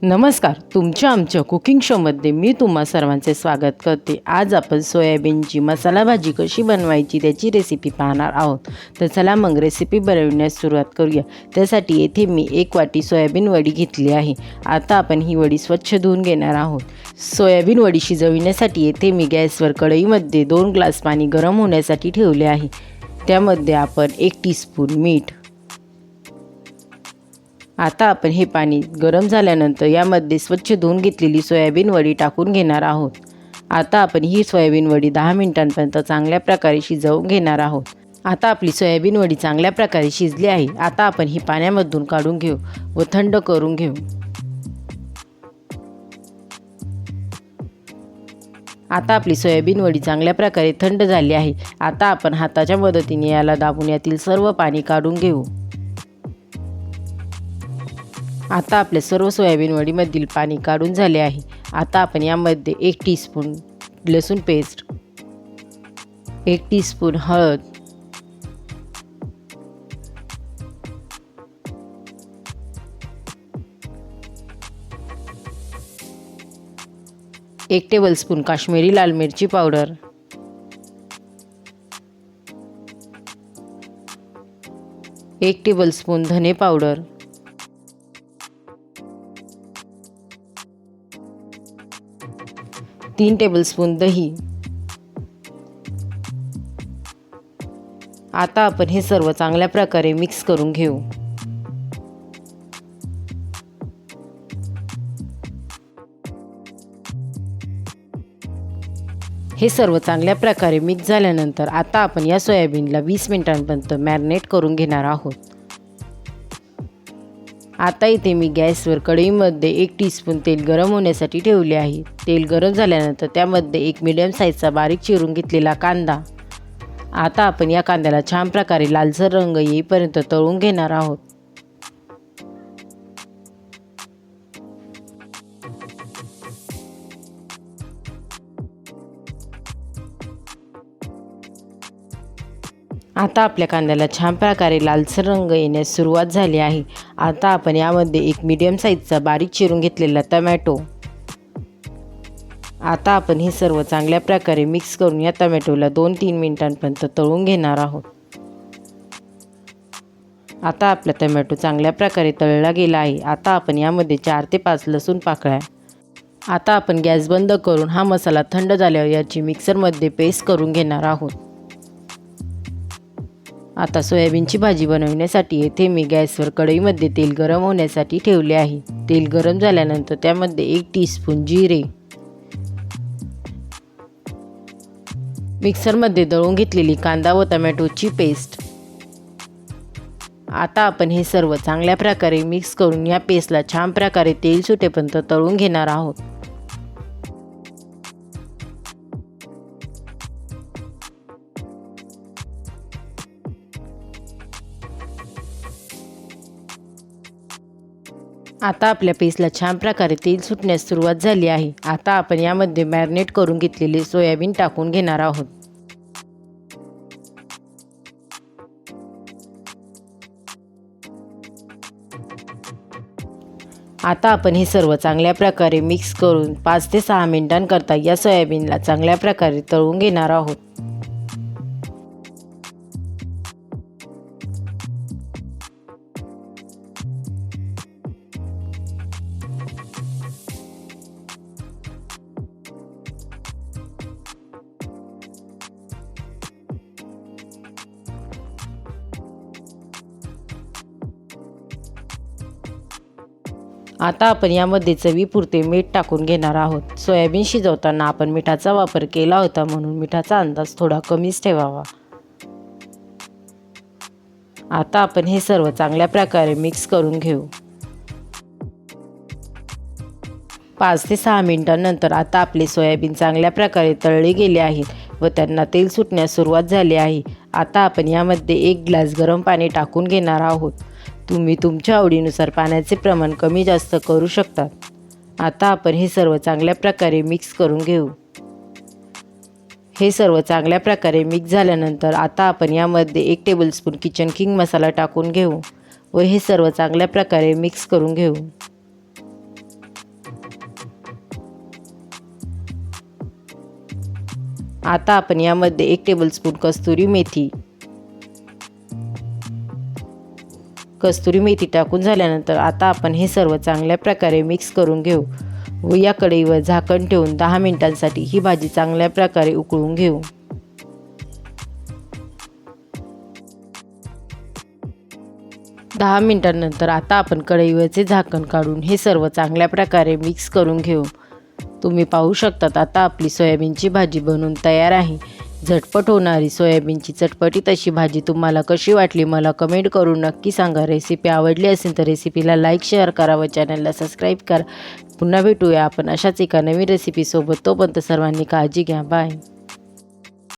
नमस्कार, तुमच्या आमच्या कुकिंग शोमध्ये मी तुम्हा सर्वांचे स्वागत करते। आज आपण सोयाबीनची मसाला भाजी कशी बनवायची त्याची रेसिपी पाहणार आहोत। तर चला मग रेसिपी बनवण्यास सुरुवात करूया। त्यासाठी येथे मी 1 वाटी सोयाबीन वडी घेतली आहे। आता आपण ही वडी स्वच्छ धुवून घेणार आहोत। सोयाबीन वडी शिजविण्यासाठी येथे मी गॅसवर कढईमध्ये 2 ग्लास पाणी गरम होण्यासाठी ठेवले आहे। त्यामध्ये आपण 1 टीस्पून मीठ, आता आपण हे पाणी गरम झाल्यानंतर यामध्ये स्वच्छ धुवून घेतलेली सोयाबीन वडी टाकून घेणार आहोत। आता आपण ही सोयाबीन वडी 10 मिनिटांपर्यंत चांगल्या प्रकारे शिजवून घेणार आहोत। आता आपली सोयाबीन वडी चांगल्या प्रकारे शिजली आहे। आता आपण ही पाण्यामधून काढून घेऊ व थंड करून घेऊ। आता आपली सोयाबीन वडी चांगल्या प्रकारे थंड झाली आहे। आता आपण हाताच्या मदतीने याला दाबून यातील सर्व पाणी काढून घेऊ। आता आपल्या सर्व सोयाबीन वडीमधील पाणी काढून झाले आहे। आता आपण यामध्ये 1 टीस्पून लसूण पेस्ट, 1 टीस्पून हळद, 1 टेबलस्पून काश्मीरी लाल मिरची पावडर, 1 टेबलस्पून धने पावडर, 3 टेबलस्पून दही। आता आपण हे सर्व चांगल्या प्रकारे मिक्स करून घेऊ। हे सर्व चांगल्या प्रकारे मिक्स झाल्यानंतर आता आपण या सोयाबीनला 20 मिनिटांपर्यंत मॅरिनेट करून घेणार आहोत। आता इथे मी गॅसवर कढईमध्ये 1 टीस्पून तेल गरम होण्यासाठी ठेवले आहे। तेल गरम झाल्यानंतर त्यामध्ये 1 मीडियम साईजचा बारीक चिरून घेतलेला कांदा, आता आपण या कांद्याला छान प्रकारे लालसर रंग येईपर्यंत तळून घेणार आहोत। आता आपल्या कांद्याला छान प्रकारे लालसर रंग येण्यास सुरुवात झाली आहे। आता आपण यामध्ये 1 मीडियम साईजचा बारीक चिरून घेतलेला टोमॅटो, आता आपण हे सर्व चांगल्या प्रकारे मिक्स करून या टोमॅटोला 2-3 मिनिटांपर्यंत तळून घेणार आहोत। आता आपला टोमॅटो चांगल्या प्रकारे तळला गेला आहे। आता आपण यामध्ये 4 ते 5 लसूण पाकळ्या, आता आपण गॅस बंद करून हा मसाला थंड झाल्यावर याची मिक्सरमध्ये पेस्ट करून घेणार आहोत। आता सोयाबीनची भाजी बनवण्यासाठी येथे मी गॅसवर कढईमध्ये तेल गरम होण्यासाठी ठेवले आहे। तेल गरम झाल्यानंतर त्यामध्ये 1 टीस्पून जिरे, मिक्सरमध्ये दळून घेतलेली कांदा व टोमॅटोची पेस्ट, आता आपण हे सर्व चांगल्या प्रकारे मिक्स करून या पेस्टला छान प्रकारे तेल सुटेपर्यंत तळून घेणार आहोत। आता आपल्या पेस्टला छान प्रकारे तेल सुटण्यास सुरुवात झाली आहे। आता आपण यामध्ये मॅरिनेट करून घेतलेले सोयाबीन टाकून घेणार आहोत। आता आपण हे सर्व चांगल्या प्रकारे मिक्स करून 5 ते 6 मिनिटांकरता या सोयाबीनला चांगल्या प्रकारे तळून घेणार आहोत। आता आपण यामध्ये चवीपुरते मीठ टाकून घेणार आहोत। सोयाबीन शिजवताना आपण मिठाचा वापर केला होता म्हणून मिठाचा अंदाज थोडा कमीच ठेवावा। आता आपण हे सर्व चांगल्या प्रकारे मिक्स करून घेऊ। 5 ते 6 मिनिटांनंतर आता आपले सोयाबीन चांगल्या प्रकारे तळले गेले आहेत व त्यांना तेल सुटण्यास सुरुवात झाली आहे। आता आपण यामध्ये 1 ग्लास गरम पाणी टाकून घेणार आहोत। तुम्ही तुमच्या आवडीनुसार पाण्याचे प्रमाण कमी जास्त करू शकता। आता आपण हे सर्व चांगल्या प्रकारे मिक्स करून घेऊ। हे सर्व चांगल्या प्रकारे मिक्स झाल्यानंतर आता आपण यामध्ये 1 टेबलस्पून किचन किंग मसाला टाकून घेऊ व हे सर्व चांगल्या प्रकारे मिक्स करून घेऊ। आता आपण यामध्ये 1 टेबलस्पून कस्तुरी मेथी टाकून झाल्यानंतर आता आपण हे सर्व चांगल्या प्रकारे मिक्स करून घेऊ व या कढईवर झाकण ठेवून 10 मिनिटांसाठी ही भाजी चांगल्या प्रकारे उकळून घेऊ। 10 मिनिटांनंतर आता आपण कढईवरचे झाकण काढून हे सर्व चांगल्या प्रकारे मिक्स करून घेऊ। तुम्ही पाहू शकतात आता आपली सोयाबीनची भाजी बनवून तयार आहे। झटपट होणारी सोयाबीनची चटपटीत अशी भाजी तुम्हाला कशी वाटली मला कमेंट करून नक्की सांगा। रेसिपी आवडली असेल तर रेसिपीला लाईक शेअर करा व चॅनलला सबस्क्राईब करा। पुन्हा भेटूया आपण अशाच एका नवीन रेसिपीसोबत। तोपर्यंत सर्वांनी काळजी घ्या। बाय।